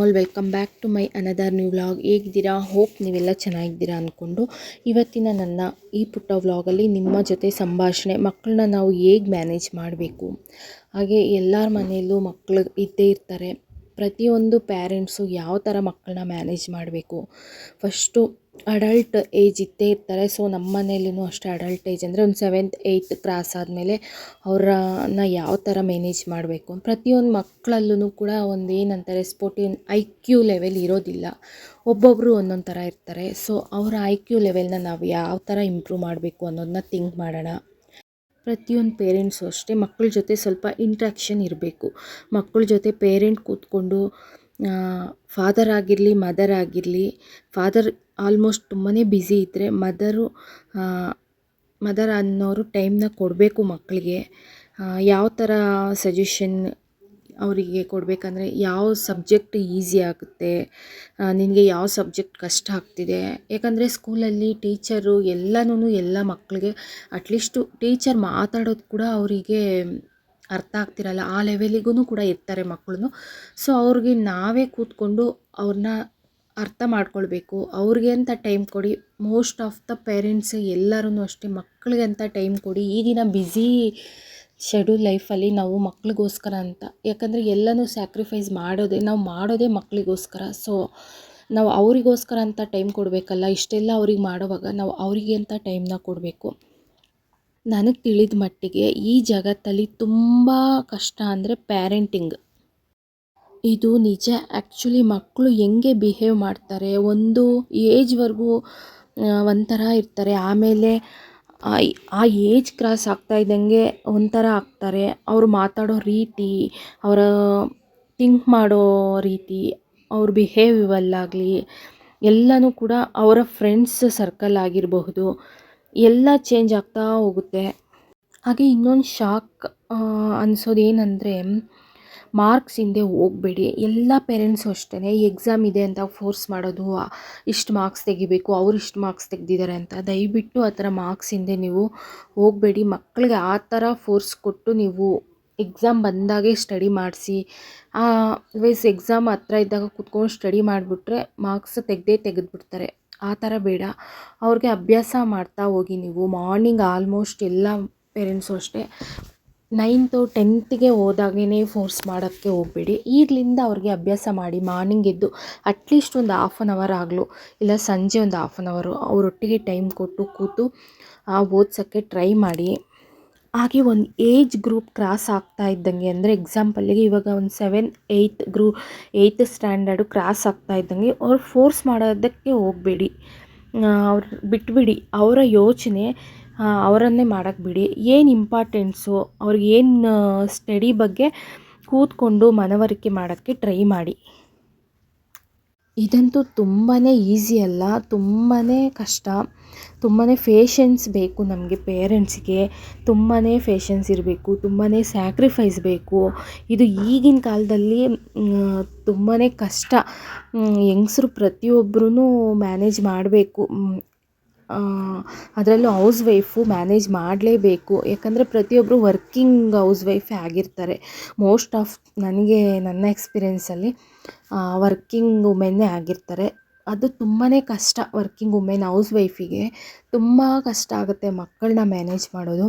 All, welcome back to my another new vlog. ಹೇಗಿದ್ದೀರಾ? Hope ನೀವೆಲ್ಲ ಚೆನ್ನಾಗಿದ್ದೀರಾ ಅಂದ್ಕೊಂಡು ಇವತ್ತಿನ ನನ್ನ ಈ ಪುಟ್ಟ ವ್ಲಾಗಲ್ಲಿ ನಿಮ್ಮ ಜೊತೆ ಸಂಭಾಷಣೆ, ಮಕ್ಕಳನ್ನ ನಾವು ಹೇಗೆ ಮ್ಯಾನೇಜ್ ಮಾಡಬೇಕು, ಹಾಗೆ ಎಲ್ಲರ ಮನೆಯಲ್ಲೂ ಮಕ್ಕಳು ಇದ್ದೇ ಇರ್ತಾರೆ. ಪ್ರತಿಯೊಂದು ಪೇರೆಂಟ್ಸು ಯಾವ ಥರ ಮಕ್ಕಳನ್ನ ಮ್ಯಾನೇಜ್ ಮಾಡಬೇಕು, ಫಸ್ಟು ಅಡಲ್ಟ್ ಏಜ್ ಇದ್ದೇ ಇರ್ತಾರೆ. ಸೊ ನಮ್ಮ ಮನೆಯಲ್ಲೂ ಅಷ್ಟೇ ಅಡಲ್ಟ್ ಏಜ್ ಅಂದರೆ ಒಂದು 7th 8th ಕ್ರಾಸ್ ಆದಮೇಲೆ ಅವ್ರನ್ನ ಯಾವ ಥರ ಮ್ಯಾನೇಜ್ ಮಾಡಬೇಕು. ಪ್ರತಿಯೊಂದು ಮಕ್ಕಳಲ್ಲೂ ಕೂಡ ಒಂದು ಏನಂತಾರೆ ಸ್ಪೋರ್ಟಿವ್ IQ ಲೆವೆಲ್ ಇರೋದಿಲ್ಲ, ಒಬ್ಬೊಬ್ಬರು ಒಂದೊಂದು ಥರ ಇರ್ತಾರೆ. ಸೊ ಅವರ IQ ಲೆವೆಲ್ನ ನಾವು ಯಾವ ಥರ ಇಂಪ್ರೂವ್ ಮಾಡಬೇಕು ಅನ್ನೋದನ್ನ ಥಿಂಕ್ ಮಾಡೋಣ. ಪ್ರತಿಯೊಂದು ಪೇರೆಂಟ್ಸು ಅಷ್ಟೇ ಮಕ್ಕಳ ಜೊತೆ ಸ್ವಲ್ಪ ಇಂಟ್ರ್ಯಾಕ್ಷನ್ ಇರಬೇಕು. ಮಕ್ಕಳ ಜೊತೆ ಪೇರೆಂಟ್ ಕೂತ್ಕೊಂಡು ಫಾದರ್ ಆಗಿರಲಿ ಮದರ್ ಆಗಿರಲಿ, ಫಾದರ್ ಆಲ್ಮೋಸ್ಟ್ ತುಂಬಾ ಬ್ಯುಸಿ ಇದ್ದರೆ ಮದರ್ ಅನ್ನೋರು ಟೈಮ್ನ ಕೊಡಬೇಕು ಮಕ್ಕಳಿಗೆ. ಯಾವ ಥರ ಸಜೆಷನ್ ಅವರಿಗೆ ಕೊಡಬೇಕಂದ್ರೆ, ಯಾವ ಸಬ್ಜೆಕ್ಟ್ ಈಸಿ ಆಗುತ್ತೆ, ನಿನಗೆ ಯಾವ ಸಬ್ಜೆಕ್ಟ್ ಕಷ್ಟ ಆಗ್ತಿದೆ. ಯಾಕಂದರೆ ಸ್ಕೂಲಲ್ಲಿ ಟೀಚರು ಎಲ್ಲ ಮಕ್ಕಳಿಗೆ ಅಟ್ಲೀಸ್ಟು ಟೀಚರ್ ಮಾತಾಡೋದು ಕೂಡ ಅವರಿಗೆ ಅರ್ಥ ಆಗ್ತಿರಲ್ಲ, ಆ ಲೆವೆಲಿಗೂ ಕೂಡ ಇರ್ತಾರೆ ಮಕ್ಕಳು. ಸೊ ಅವ್ರಿಗೆ ನಾವೇ ಕೂತ್ಕೊಂಡು ಅವ್ರನ್ನ ಅರ್ಥ ಮಾಡ್ಕೊಳ್ಬೇಕು. ಅವ್ರಿಗೆ ಅಂತ ಟೈಮ್ ಕೊಡಿ. ಮೋಸ್ಟ್ ಆಫ್ ದ ಪೇರೆಂಟ್ಸ್ ಎಲ್ಲರೂ ಅಷ್ಟೇ ಮಕ್ಕಳಿಗೆ ಅಂತ ಟೈಮ್ ಕೊಡಿ. ಈಗಿನ ಬ್ಯುಸಿ ಶೆಡ್ಯೂಲ್ ಲೈಫಲ್ಲಿ ನಾವು ಮಕ್ಕಳಿಗೋಸ್ಕರ ಅಂತ, ಯಾಕಂದರೆ ಎಲ್ಲನೂ ಸ್ಯಾಕ್ರಿಫೈಸ್ ಮಾಡೋದೇ ಮಕ್ಕಳಿಗೋಸ್ಕರ. ಸೊ ನಾವು ಅವರಿಗೋಸ್ಕರ ಅಂತ ಟೈಮ್ ಕೊಡಬೇಕಲ್ಲ. ಇಷ್ಟೆಲ್ಲ ಅವ್ರಿಗೆ ಮಾಡೋವಾಗ ನಾವು ಅವರಿಗೆ ಅಂತ ಟೈಮ್ನ ಕೊಡಬೇಕು. ನನಗೆ ತಿಳಿದ ಮಟ್ಟಿಗೆ ಈ ಜಗತ್ತಲ್ಲಿ ತುಂಬ ಕಷ್ಟ ಅಂದರೆ ಪ್ಯಾರೆಂಟಿಂಗ್. ಇದು ನಿಜ. ಆ್ಯಕ್ಚುಲಿ ಮಕ್ಕಳು ಹೆಂಗೆ ಬಿಹೇವ್ ಮಾಡ್ತಾರೆ, ಒಂದು ಏಜ್ವರೆಗೂ ಒಂಥರ ಇರ್ತಾರೆ, ಆಮೇಲೆ ಆ ಏಜ್ ಕ್ರಾಸ್ ಆಗ್ತಾ ಇದ್ದಂಗೆ ಒಂಥರ ಆಗ್ತಾರೆ. ಅವರು ಮಾತಾಡೋ ರೀತಿ, ಅವರ ಥಿಂಕ್ ಮಾಡೋ ರೀತಿ, ಅವ್ರ ಬಿಹೇವಿಯಲ್ಲಾಗಲಿ ಎಲ್ಲನೂ ಕೂಡ, ಅವರ ಫ್ರೆಂಡ್ಸ್ ಸರ್ಕಲ್ ಆಗಿರಬಹುದು, ಎಲ್ಲ ಚೇಂಜ್ ಆಗ್ತಾ ಹೋಗುತ್ತೆ. ಹಾಗೆ ಇನ್ನೊಂದು ಶಾಕ್ ಅನಿಸೋದೇನೆಂದರೆ, ಮಾರ್ಕ್ಸ್ ಹಿಂದೆ ಹೋಗಬೇಡಿ. ಎಲ್ಲ ಪೇರೆಂಟ್ಸು ಅಷ್ಟೇ ಎಕ್ಸಾಮ್ ಇದೆ ಅಂತ ಫೋರ್ಸ್ ಮಾಡೋದು, ಇಷ್ಟು ಮಾರ್ಕ್ಸ್ ತೆಗಿಬೇಕು, ಅವ್ರು ಇಷ್ಟು ಮಾರ್ಕ್ಸ್ ತೆಗೆದಿದ್ದಾರೆ ಅಂತ. ದಯವಿಟ್ಟು ಆ ಥರ ಮಾರ್ಕ್ಸ್ ಹಿಂದೆ ನೀವು ಹೋಗಬೇಡಿ. ಮಕ್ಕಳಿಗೆ ಆ ಥರ ಫೋರ್ಸ್ ಕೊಟ್ಟು ನೀವು ಎಕ್ಸಾಮ್ ಬಂದಾಗೆ ಸ್ಟಡಿ ಮಾಡಿಸಿ, ಎಕ್ಸಾಮ್ ಹತ್ರ ಇದ್ದಾಗ ಕೂತ್ಕೊಂಡು ಸ್ಟಡಿ ಮಾಡಿಬಿಟ್ರೆ ಮಾರ್ಕ್ಸ್ ತೆಗೆದ್ಬಿಡ್ತಾರೆ. ಆ ಥರ ಬೇಡ. ಅವ್ರಿಗೆ ಅಭ್ಯಾಸ ಮಾಡ್ತಾ ಹೋಗಿ ನೀವು. ಮಾರ್ನಿಂಗ್ ಆಲ್ಮೋಸ್ಟ್ ಎಲ್ಲ ಪೇರೆಂಟ್ಸು ಅಷ್ಟೇ 9th 10th ಹೋದಾಗೇ ಫೋರ್ಸ್ ಮಾಡೋಕ್ಕೆ ಹೋಗಬೇಡಿ. ಈಗಲಿಂದ ಅವ್ರಿಗೆ ಅಭ್ಯಾಸ ಮಾಡಿ. ಮಾರ್ನಿಂಗ್ ಎದ್ದು ಅಟ್ಲೀಸ್ಟ್ ಒಂದು 1/2 hour ಆಗಲು, ಇಲ್ಲ ಸಂಜೆ ಒಂದು 1/2 hour ಅವರೊಟ್ಟಿಗೆ ಟೈಮ್ ಕೊಟ್ಟು ಕೂತು ಓದ್ಸೋಕ್ಕೆ ಟ್ರೈ ಮಾಡಿ. ಹಾಗೆ ಒಂದು ಏಜ್ ಗ್ರೂಪ್ ಕ್ರಾಸ್ ಆಗ್ತಾ ಇದ್ದಂಗೆ, ಅಂದರೆ ಎಕ್ಸಾಂಪಲ್ಲಿಗೆ ಇವಾಗ ಒಂದು 7th 8th ಸ್ಟ್ಯಾಂಡರ್ಡು ಕ್ರಾಸ್ ಆಗ್ತಾ ಇದ್ದಂಗೆ ಅವ್ರು ಫೋರ್ಸ್ ಮಾಡೋದಕ್ಕೆ ಹೋಗಬೇಡಿ. ಅವ್ರು ಬಿಟ್ಬಿಡಿ. ಅವರ ಯೋಚನೆ ಅವರನ್ನೇ ಮಾಡೋಕ್ಕೆ ಬಿಡಿ. ಏನು ಇಂಪಾರ್ಟೆನ್ಸು ಅವ್ರಿಗೆ, ಏನು ಸ್ಟಡಿ ಬಗ್ಗೆ ಕೂತ್ಕೊಂಡು ಮನವರಿಕೆ ಮಾಡೋಕ್ಕೆ ಟ್ರೈ ಮಾಡಿ. ಇದಂತೂ ತುಂಬಾ ಈಸಿ ಅಲ್ಲ, ತುಂಬಾ ಕಷ್ಟ. ತುಂಬಾ ಪೇಷನ್ಸ್ ಬೇಕು ನಮಗೆ ಪೇರೆಂಟ್ಸ್ಗೆ. ತುಂಬಾ ಪೇಷನ್ಸ್ ಇರಬೇಕು, ತುಂಬಾ ಸ್ಯಾಕ್ರಿಫೈಸ್ ಬೇಕು. ಇದು ಈಗಿನ ಕಾಲದಲ್ಲಿ ತುಂಬಾ ಕಷ್ಟ. ಹೆಂಗಸ್ರು ಪ್ರತಿಯೊಬ್ಬರೂ ಮ್ಯಾನೇಜ್ ಮಾಡಬೇಕು. ಅದರಲ್ಲೂ ಹೌಸ್ ವೈಫು ಮ್ಯಾನೇಜ್ ಮಾಡಲೇಬೇಕು. ಯಾಕಂದರೆ ಪ್ರತಿಯೊಬ್ಬರು ವರ್ಕಿಂಗ್ ಹೌಸ್ ವೈಫೇ ಆಗಿರ್ತಾರೆ. ಮೋಸ್ಟ್ ಆಫ್ ನನ್ನ ಎಕ್ಸ್ಪೀರಿಯೆನ್ಸಲ್ಲಿ ವರ್ಕಿಂಗ್ ವುಮೆನ್ನೇ ಆಗಿರ್ತಾರೆ. ಅದು ತುಂಬಾ ಕಷ್ಟ. ವರ್ಕಿಂಗ್ ವುಮೆನ್ ಹೌಸ್ ವೈಫಿಗೆ ತುಂಬ ಕಷ್ಟ ಆಗುತ್ತೆ ಮಕ್ಕಳನ್ನ ಮ್ಯಾನೇಜ್ ಮಾಡೋದು.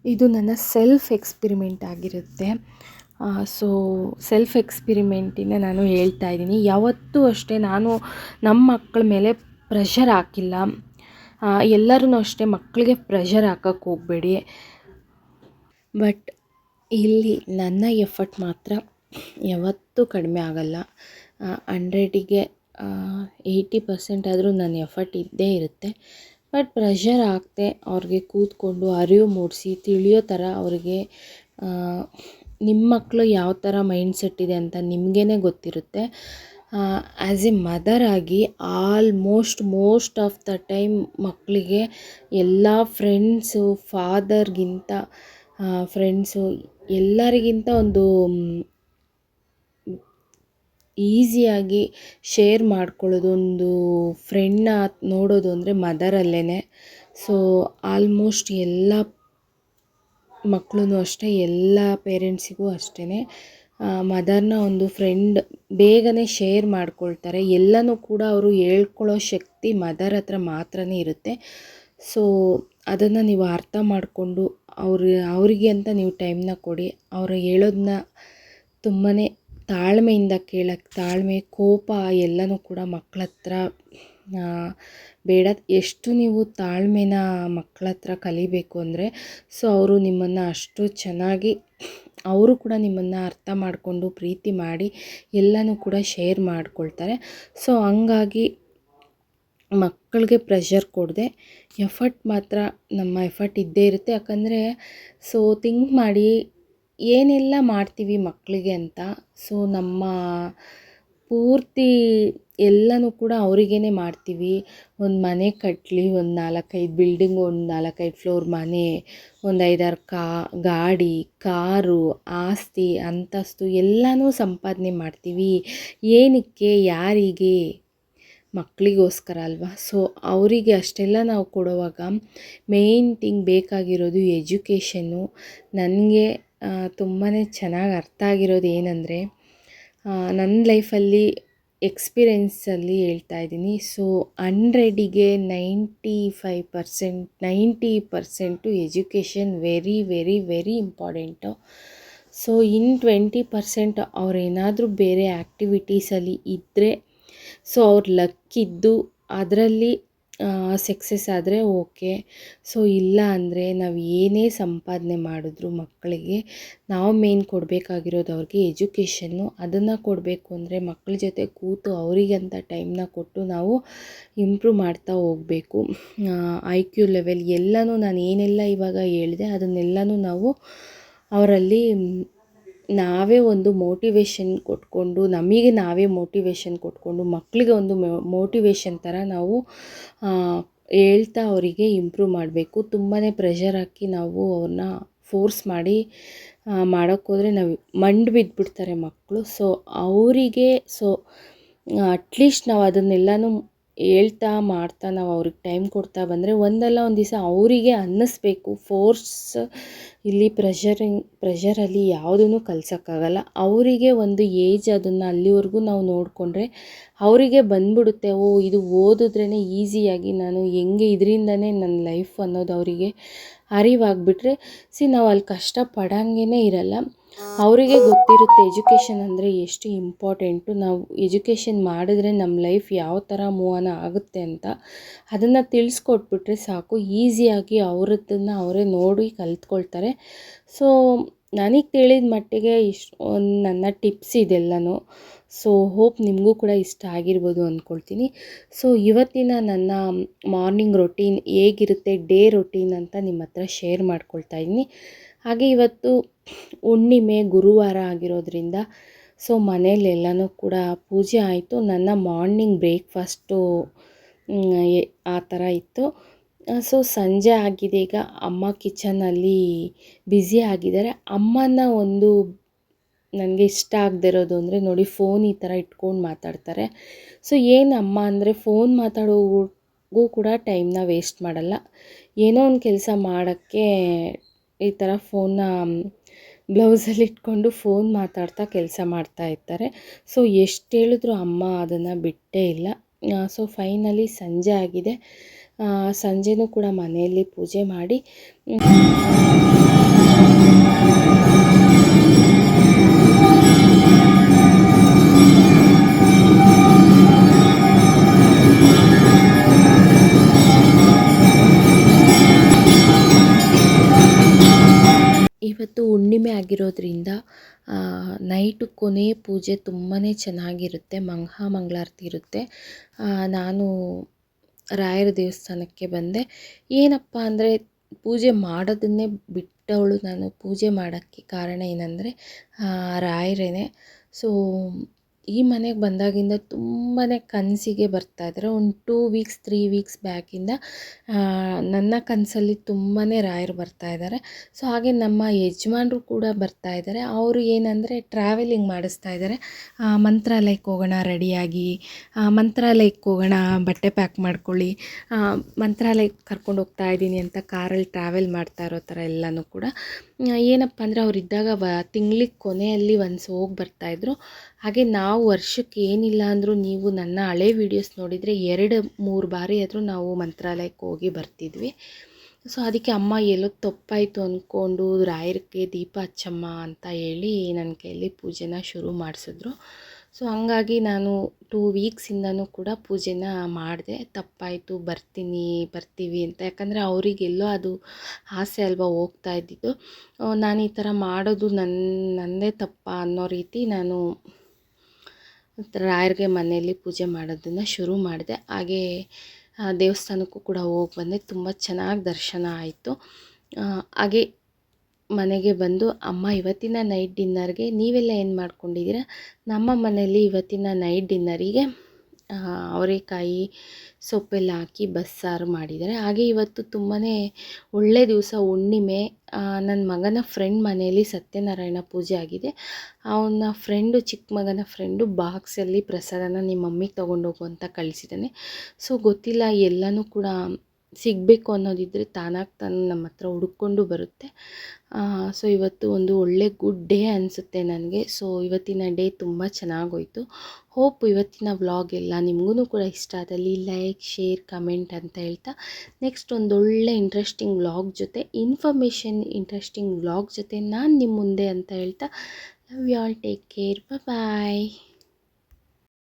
ಇದು ನನ್ನ ಸೆಲ್ಫ್ ಎಕ್ಸ್ಪಿರಿಮೆಂಟ್ ಆಗಿರುತ್ತೆ. ಸೊ ಸೆಲ್ಫ್ ಎಕ್ಸ್ಪಿರಿಮೆಂಟಿಂದ ನಾನು ಹೇಳ್ತಾ ಇದ್ದೀನಿ. ಯಾವತ್ತೂ ಅಷ್ಟೇ ನಾನು ನಮ್ಮ ಮಕ್ಕಳ ಮೇಲೆ ಪ್ರೆಷರ್ ಹಾಕಿಲ್ಲ. ಎಲ್ಲರೂ ಅಷ್ಟೇ ಮಕ್ಕಳಿಗೆ ಪ್ರೆಷರ್ ಹಾಕಕ್ಕೆ ಹೋಗಬೇಡಿ. ಬಟ್ ಇಲ್ಲಿ ನನ್ನ ಎಫರ್ಟ್ ಮಾತ್ರ ಯಾವತ್ತೂ ಕಡಿಮೆ ಆಗಲ್ಲ. 100ಗೆ 80% ಆದರೂ ನನ್ನ ಎಫರ್ಟ್ ಇದ್ದೇ ಇರುತ್ತೆ. ಬಟ್ ಪ್ರೆಷರ್ ಹಾಕದೆ ಅವ್ರಿಗೆ ಕೂತ್ಕೊಂಡು ಅರಿವು ಮೂಡಿಸಿ ತಿಳಿಯೋ ಥರ ಅವ್ರಿಗೆ, ನಿಮ್ಮ ಮಕ್ಕಳು ಯಾವ ಥರ ಮೈಂಡ್ಸೆಟ್ ಇದೆ ಅಂತ ನಿಮಗೇ ಗೊತ್ತಿರುತ್ತೆ. ಆ್ಯಸ್ ಎ ಮದರ್ ಆಗಿ ಮೋಸ್ಟ್ ಆಫ್ ದ ಟೈಮ್ ಮಕ್ಕಳಿಗೆ ಎಲ್ಲ ಫ್ರೆಂಡ್ಸು ಎಲ್ಲರಿಗಿಂತ ಒಂದು ಈಸಿಯಾಗಿ ಶೇರ್ ಮಾಡ್ಕೊಳ್ಳೋದು, ಒಂದು ಫ್ರೆಂಡ್ನ ನೋಡೋದು ಅಂದರೆ ಮದರಲ್ಲೇ. ಸೊ ಆಲ್ಮೋಸ್ಟ್ ಎಲ್ಲ ಮಕ್ಕಳು ಅಷ್ಟೇ, ಎಲ್ಲ ಪೇರೆಂಟ್ಸಿಗೂ ಅಷ್ಟೇ ಮದರ್ನ ಒಂದು ಫ್ರೆಂಡ್ ಬೇಗನೆ ಶೇರ್ ಮಾಡ್ಕೊಳ್ತಾರೆ. ಎಲ್ಲನೂ ಕೂಡ ಅವರು ಹೇಳ್ಕೊಳ್ಳೋ ಶಕ್ತಿ ಮದರ್ ಹತ್ರ ಮಾತ್ರನೇ ಇರುತ್ತೆ. ಸೊ ಅದನ್ನು ನೀವು ಅರ್ಥ ಮಾಡಿಕೊಂಡು ಅವರಿಗೆ ಅಂತ ನೀವು ಟೈಮ್ನ ಕೊಡಿ. ಅವರು ಹೇಳೋದನ್ನ ತುಂಬಾ ತಾಳ್ಮೆಯಿಂದ ಕೇಳಕ್ಕೆ, ತಾಳ್ಮೆ, ಕೋಪ ಎಲ್ಲನೂ ಕೂಡ ಮಕ್ಕಳ ಹತ್ರ ಬೇಡ. ಎಷ್ಟು ನೀವು ತಾಳ್ಮೆನ ಮಕ್ಕಳ ಹತ್ರ ಕಲಿಬೇಕು ಅಂದರೆ, ಸೊ ಅವರು ನಿಮ್ಮನ್ನು ಅಷ್ಟು ಚೆನ್ನಾಗಿ ಅವರು ಕೂಡ ನಿಮ್ಮನ್ನು ಅರ್ಥ ಮಾಡಿಕೊಂಡು ಪ್ರೀತಿ ಮಾಡಿ ಎಲ್ಲನೂ ಕೂಡ ಶೇರ್ ಮಾಡ್ಕೊಳ್ತಾರೆ. ಸೊ ಹಂಗಾಗಿ ಮಕ್ಕಳಿಗೆ ಪ್ರೆಷರ್ ಕೊಡದೆ ಎಫರ್ಟ್ ಮಾತ್ರ ನಮ್ಮ ಎಫರ್ಟ್ ಇದ್ದೇ ಇರುತ್ತೆ. ಯಾಕಂದರೆ ಸೊ ಥಿಂಕ್ ಮಾಡಿ ಏನೆಲ್ಲ ಮಾಡ್ತೀವಿ ಮಕ್ಕಳಿಗೆ ಅಂತ. ಸೊ ನಮ್ಮ ಪೂರ್ತಿ ಎಲ್ಲನೂ ಕೂಡ ಅವರಿಗೇ ಮಾಡ್ತೀವಿ. ಒಂದು ಮನೆ ಕಟ್ಟಲಿ, ಒಂದು 4-5 ಬಿಲ್ಡಿಂಗು, ಒಂದು 4-5 ಫ್ಲೋರ್ ಮನೆ, ಒಂದು 5-6 ಗಾಡಿ, ಕಾರು, ಆಸ್ತಿ, ಅಂತಸ್ತು ಎಲ್ಲನೂ ಸಂಪಾದನೆ ಮಾಡ್ತೀವಿ. ಏನಕ್ಕೆ? ಯಾರಿಗೆ? ಮಕ್ಕಳಿಗೋಸ್ಕರ ಅಲ್ವಾ. ಸೊ ಅವರಿಗೆ ಅಷ್ಟೆಲ್ಲ ನಾವು ಕೊಡುವಾಗ ಮೇಯ್ನ್ ಥಿಂಗ್ ಬೇಕಾಗಿರೋದು ಎಜುಕೇಷನ್ನು. ನನಗೆ ತುಂಬಾ ಚೆನ್ನಾಗಿ ಅರ್ಥ ಆಗಿರೋದು ಏನಂದರೆ, ನನ್ನ ಲೈಫಲ್ಲಿ ಎಕ್ಸ್ಪೀರಿಯೆನ್ಸಲ್ಲಿ ಹೇಳ್ತಾ ಇದ್ದೀನಿ. ಸೊ 100ಗೆ 90% education very very very important. So ಇನ್ನು 20% ಅವರೇನಾದರೂ ಬೇರೆ ಆ್ಯಕ್ಟಿವಿಟೀಸಲ್ಲಿ ಇದ್ದರೆ, ಸೊ ಅವ್ರು ಲಕ್ಕಿದ್ದು ಅದರಲ್ಲಿ ಸಕ್ಸಸ್ ಆದರೆ ಓಕೆ. ಸೊ ಇಲ್ಲ ಅಂದರೆ ನಾವು ಏನೇ ಸಂಪಾದನೆ ಮಾಡಿದ್ರು ಮಕ್ಕಳಿಗೆ ನಾವು ಮೇನ್ ಕೊಡಬೇಕಾಗಿರೋದು ಅವ್ರಿಗೆ ಎಜುಕೇಷನ್ನು. ಅದನ್ನು ಕೊಡಬೇಕು ಅಂದರೆ ಮಕ್ಕಳ ಜೊತೆ ಕೂತು ಅವರಿಗಂತ ಟೈಮ್ನ ಕೊಟ್ಟು ನಾವು ಇಂಪ್ರೂವ್ ಮಾಡ್ತಾ ಹೋಗಬೇಕು. IQ ಲೆವೆಲ್ ಎಲ್ಲನೂ ನಾನು ಏನೆಲ್ಲ ಇವಾಗ ಹೇಳಿದೆ ಅದನ್ನೆಲ್ಲನೂ ನಾವು ಅವರಲ್ಲಿ ನಾವೇ ಒಂದು ಮೋಟಿವೇಶನ್ ಕೊಟ್ಕೊಂಡು, ನಮಗೆ ನಾವೇ ಮೋಟಿವೇಶನ್ ಕೊಟ್ಕೊಂಡು ಮಕ್ಕಳಿಗೆ ಒಂದು ಮೋಟಿವೇಶನ್ ಥರ ನಾವು ಹೇಳ್ತಾ ಅವರಿಗೆ ಇಂಪ್ರೂವ್ ಮಾಡಬೇಕು. ತುಂಬಾ ಪ್ರೆಷರ್ ಹಾಕಿ ನಾವು ಅವ್ರನ್ನ ಫೋರ್ಸ್ ಮಾಡಿ ಮಾಡೋಕ್ಕೋದ್ರೆ ನಾವು ಮಂಡು ಬಿದ್ದುಬಿಡ್ತಾರೆ ಮಕ್ಕಳು. ಸೊ ಅವರಿಗೆ ಅಟ್ಲೀಸ್ಟ್ ನಾವು ಅದನ್ನೆಲ್ಲನೂ ಹೇಳ್ತಾ ಮಾಡ್ತಾ ನಾವು ಅವ್ರಿಗೆ ಟೈಮ್ ಕೊಡ್ತಾ ಬಂದರೆ ಒಂದಲ್ಲ ಒಂದು ದಿವಸ ಅವರಿಗೆ ಅನ್ನಿಸ್ಬೇಕು. ಫೋರ್ಸ್ ಇಲ್ಲಿ ಪ್ರೆಷರಲ್ಲಿ ಯಾವುದೂ ಕಲ್ಸೋಕ್ಕಾಗಲ್ಲ. ಅವರಿಗೆ ಒಂದು ಏಜ್ ಅದನ್ನು ಅಲ್ಲಿವರೆಗೂ ನಾವು ನೋಡಿಕೊಂಡ್ರೆ ಅವರಿಗೆ ಬಂದ್ಬಿಡುತ್ತೆ, ಓ ಇದು ಓದಿದ್ರೇ ಈಸಿಯಾಗಿ ನಾನು ಹೆಂಗೆ ಇದರಿಂದನೇ ನನ್ನ ಲೈಫ್ ಅನ್ನೋದು ಅವರಿಗೆ ಅರಿವಾಗ್ಬಿಟ್ರೆ ನಾವು ಅಲ್ಲಿ ಕಷ್ಟಪಡೋಂಗೇ ಇರಲ್ಲ. ಅವರಿಗೆ ಗೊತ್ತಿರುತ್ತೆ ಎಜುಕೇಷನ್ ಅಂದರೆ ಎಷ್ಟು ಇಂಪಾರ್ಟೆಂಟು, ನಾವು ಎಜುಕೇಷನ್ ಮಾಡಿದ್ರೆ ನಮ್ಮ ಲೈಫ್ ಯಾವ ಥರ ಮೂವ್ ಆನ್ ಆಗುತ್ತೆ ಅಂತ. ಅದನ್ನು ತಿಳಿಸ್ಕೊಟ್ಬಿಟ್ರೆ ಸಾಕು, ಈಸಿಯಾಗಿ ಅವರದ್ದನ್ನು ಅವರೇ ನೋಡಿ ಕಲ್ತ್ಕೊಳ್ತಾರೆ. ಸೊ ನನಗೆ ತಿಳಿದ ಮಟ್ಟಿಗೆ ಒಂದು ನನ್ನ ಟಿಪ್ಸ್ ಇದೆಲ್ಲನೂ. ಸೊ ಹೋಪ್ ನಿಮಗೂ ಕೂಡ ಇಷ್ಟ ಆಗಿರ್ಬೋದು ಅಂದ್ಕೊಳ್ತೀನಿ. ಸೊ ಇವತ್ತಿನ ನನ್ನ ಮಾರ್ನಿಂಗ್ ರೊಟೀನ್ ಹೇಗಿರುತ್ತೆ, ಡೇ ರೊಟೀನ್ ಅಂತ ನಿಮ್ಮ ಹತ್ರ ಶೇರ್ ಮಾಡ್ಕೊಳ್ತಾ ಇದ್ದೀನಿ. ಹಾಗೆ ಇವತ್ತು ಹುಣ್ಣಿಮೆ ಗುರುವಾರ ಆಗಿರೋದ್ರಿಂದ ಸೊ ಮನೇಲೆಲ್ಲನೂ ಕೂಡ ಪೂಜೆ ಆಯಿತು. ನನ್ನ ಮಾರ್ನಿಂಗ್ ಬ್ರೇಕ್ಫಾಸ್ಟು ಆ ಥರ ಇತ್ತು. ಸೊ ಸಂಜೆ ಆಗಿದೆ. ಈಗ ಅಮ್ಮ ಕಿಚನಲ್ಲಿ ಬ್ಯುಸಿ ಆಗಿದ್ದಾರೆ. ಅಮ್ಮನ ಒಂದು ನನಗೆ ಇಷ್ಟ ಆಗದೆ ಇರೋದು ಅಂದರೆ ನೋಡಿ, ಫೋನ್ ಈ ಥರ ಇಟ್ಕೊಂಡು ಮಾತಾಡ್ತಾರೆ. ಸೊ ಏನು ಅಮ್ಮ ಅಂದರೆ ಫೋನ್ ಮಾತಾಡೋಗೂ ಕೂಡ ಟೈಮ್ನ ವೇಸ್ಟ್ ಮಾಡಲ್ಲ. ಏನೋ ಒಂದು ಕೆಲಸ ಮಾಡೋಕ್ಕೆ ಈ ಥರ ಫೋನ್ನ ಬ್ಲೌಸಲ್ಲಿ ಇಟ್ಕೊಂಡು ಫೋನ್ ಮಾತಾಡ್ತಾ ಕೆಲಸ ಮಾಡ್ತಾ ಇರ್ತಾರೆ. ಸೊ ಎಷ್ಟು ಹೇಳಿದ್ರು ಅಮ್ಮ ಅದನ್ನು ಬಿಟ್ಟೇ ಇಲ್ಲ. ಸೊ ಫೈನಲಿ ಸಂಜೆ ಆಗಿದೆ. ಸಂಜೆನೂ ಕೂಡ ಮನೆಯಲ್ಲಿ ಪೂಜೆ ಮಾಡಿ ಇವತ್ತು ಹುಣ್ಣಿಮೆ ಆಗಿರೋದ್ರಿಂದ ನೈಟು ಕೊನೆ ಪೂಜೆ ತುಂಬಾ ಚೆನ್ನಾಗಿರುತ್ತೆ. ಮಂಗಳಾರತಿ ಇರುತ್ತೆ. ನಾನು ರಾಯರ ದೇವಸ್ಥಾನಕ್ಕೆ ಬಂದೆ. ಏನಪ್ಪ ಅಂದರೆ ಪೂಜೆ ಮಾಡೋದನ್ನೇ ಬಿಟ್ಟವಳು ನಾನು. ಪೂಜೆ ಮಾಡೋಕ್ಕೆ ಕಾರಣ ಏನಂದರೆ ರಾಯರೇ. ಸೊ ಈ ಮನೆಗೆ ಬಂದಾಗಿಂದ ತುಂಬಾ ಕನಸಿಗೆ ಬರ್ತಾಯಿದ್ದಾರೆ. ಒಂದು 2 ವೀಕ್ಸ್ 3 ವೀಕ್ಸ್ ಬ್ಯಾಕಿಂದ ನನ್ನ ಕನಸಲ್ಲಿ ತುಂಬಾ ರಾಯರು ಬರ್ತಾಯಿದ್ದಾರೆ. ಸೊ ಹಾಗೆ ನಮ್ಮ ಯಜಮಾನರು ಕೂಡ ಬರ್ತಾಯಿದ್ದಾರೆ. ಅವರು ಏನಂದರೆ ಟ್ರಾವೆಲಿಂಗ್ ಮಾಡಿಸ್ತಾ ಇದ್ದಾರೆ. ಮಂತ್ರಾಲಯಕ್ಕೆ ಹೋಗೋಣ ರೆಡಿಯಾಗಿ, ಮಂತ್ರಾಲಯಕ್ಕೆ ಹೋಗೋಣ ಬಟ್ಟೆ ಪ್ಯಾಕ್ ಮಾಡ್ಕೊಳ್ಳಿ, ಮಂತ್ರಾಲಯಕ್ಕೆ ಕರ್ಕೊಂಡು ಹೋಗ್ತಾ ಇದ್ದೀನಿ ಅಂತ ಕಾರಲ್ಲಿ ಟ್ರಾವೆಲ್ ಮಾಡ್ತಾ ಇರೋ ಥರ ಎಲ್ಲನೂ ಕೂಡ. ಏನಪ್ಪ ಅಂದರೆ ಅವರಿದ್ದಾಗ ತಿಂಗಳಿಗೆ ಕೊನೆಯಲ್ಲಿ ಒನ್ಸ್ ಹೋಗಿ ಬರ್ತಾಯಿದ್ರು. ಹಾಗೆ ನಾವು ವರ್ಷಕ್ಕೆ ಏನಿಲ್ಲ ಅಂದರೂ ನೀವು ನನ್ನ ಹಳೆ ವೀಡಿಯೋಸ್ ನೋಡಿದರೆ 2-3 ಬಾರಿ ಆದರೂ ನಾವು ಮಂತ್ರಾಲಯಕ್ಕೆ ಹೋಗಿ ಬರ್ತಿದ್ವಿ. ಸೊ ಅದಕ್ಕೆ ಅಮ್ಮ ಎಲ್ಲೋ ತಪ್ಪಾಯಿತು ಅಂದ್ಕೊಂಡು ರಾಯರಿಗೆ ದೀಪ ಹಚ್ಚಮ್ಮ ಅಂತ ಹೇಳಿ ನನ್ನ ಕೈಯಲ್ಲಿ ಪೂಜೆನ ಶುರು ಮಾಡಿಸಿದ್ರು. ಸೊ ಹಂಗಾಗಿ ನಾನು 2 ವೀಕ್ಸಿಂದನೂ ಕೂಡ ಪೂಜೆನ ಮಾಡಿದೆ. ತಪ್ಪಾಯಿತು, ಬರ್ತೀವಿ ಅಂತ. ಯಾಕಂದರೆ ಅವರಿಗೆಲ್ಲೋ ಅದು ಆಸೆ ಅಲ್ವಾ ಹೋಗ್ತಾ ಇದ್ದಿದ್ದು. ನಾನು ಈ ಥರ ಮಾಡೋದು ನನ್ನದೇ ತಪ್ಪಾ ಅನ್ನೋ ರೀತಿ ನಾನು ರಾಯರಿಗೆ ಮನೆಯಲ್ಲಿ ಪೂಜೆ ಮಾಡೋದನ್ನು ಶುರು ಮಾಡಿದೆ. ಹಾಗೇ ದೇವಸ್ಥಾನಕ್ಕೂ ಕೂಡ ಹೋಗಿ ಬಂದೆ. ತುಂಬ ಚೆನ್ನಾಗಿ ದರ್ಶನ ಆಯಿತು. ಹಾಗೆ ಮನೆಗೆ ಬಂದು ಅಮ್ಮ ಇವತ್ತಿನ ನೈಟ್ ಡಿನ್ನರ್ಗೆ ನೀವೆಲ್ಲ ಏನು ಮಾಡ್ಕೊಂಡಿದ್ದೀರಾ? ನಮ್ಮ ಮನೆಯಲ್ಲಿ ಇವತ್ತಿನ ನೈಟ್ ಡಿನ್ನರಿಗೆ ಅವರೆಕಾಯಿ ಸೊಪ್ಪೆಲ್ಲ ಹಾಕಿ ಬಸ್ಸಾರು ಮಾಡಿದ್ದಾರೆ. ಹಾಗೆ ಇವತ್ತು ತುಂಬಾ ಒಳ್ಳೆಯ ದಿವಸ, ಹುಣ್ಣಿಮೆ. ನನ್ನ ಮಗನ ಫ್ರೆಂಡ್ ಮನೆಯಲ್ಲಿ ಸತ್ಯನಾರಾಯಣ ಪೂಜೆ ಆಗಿದೆ. ಅವನ ಫ್ರೆಂಡು, ಚಿಕ್ಕ ಮಗನ ಫ್ರೆಂಡು ಬಾಕ್ಸಲ್ಲಿ ಪ್ರಸಾದನ ನಿಮ್ಮ ಮಮ್ಮಿಗೆ ತೊಗೊಂಡೋಗು ಅಂತ ಕಳಿಸಿದ್ದಾನೆ. ಸೊ ಗೊತ್ತಿಲ್ಲ, ಎಲ್ಲನೂ ಕೂಡ ಸಿಗಬೇಕು ಅನ್ನೋದಿದ್ದರೆ ತಾನಾಗಿ ತಾನು ನಮ್ಮ ಹತ್ರ ಹುಡುಕೊಂಡು ಬರುತ್ತೆ. ಸೊ ಇವತ್ತು ಒಂದು ಒಳ್ಳೆ ಗುಡ್ ಡೇ ಅನಿಸುತ್ತೆ ನನಗೆ. ಸೊ ಇವತ್ತಿನ ಡೇ ತುಂಬ ಚೆನ್ನಾಗೋಯಿತು. ಹೋಪ್ ಇವತ್ತಿನ ವ್ಲಾಗ್ ಎಲ್ಲ ನಿಮಗೂ ಕೂಡ ಇಷ್ಟ ಆದಲ್ಲಿ ಲೈಕ್, ಶೇರ್, ಕಮೆಂಟ್ ಅಂತ ಹೇಳ್ತಾ ನೆಕ್ಸ್ಟ್ ಒಂದೊಳ್ಳೆ ಇಂಟ್ರೆಸ್ಟಿಂಗ್ ವ್ಲಾಗ್ ಜೊತೆ, ಇಂಟ್ರೆಸ್ಟಿಂಗ್ ವ್ಲಾಗ್ ಜೊತೆ ನಾನು ನಿಮ್ಮ ಮುಂದೆ ಅಂತ ಹೇಳ್ತಾ love you all, take care, bye.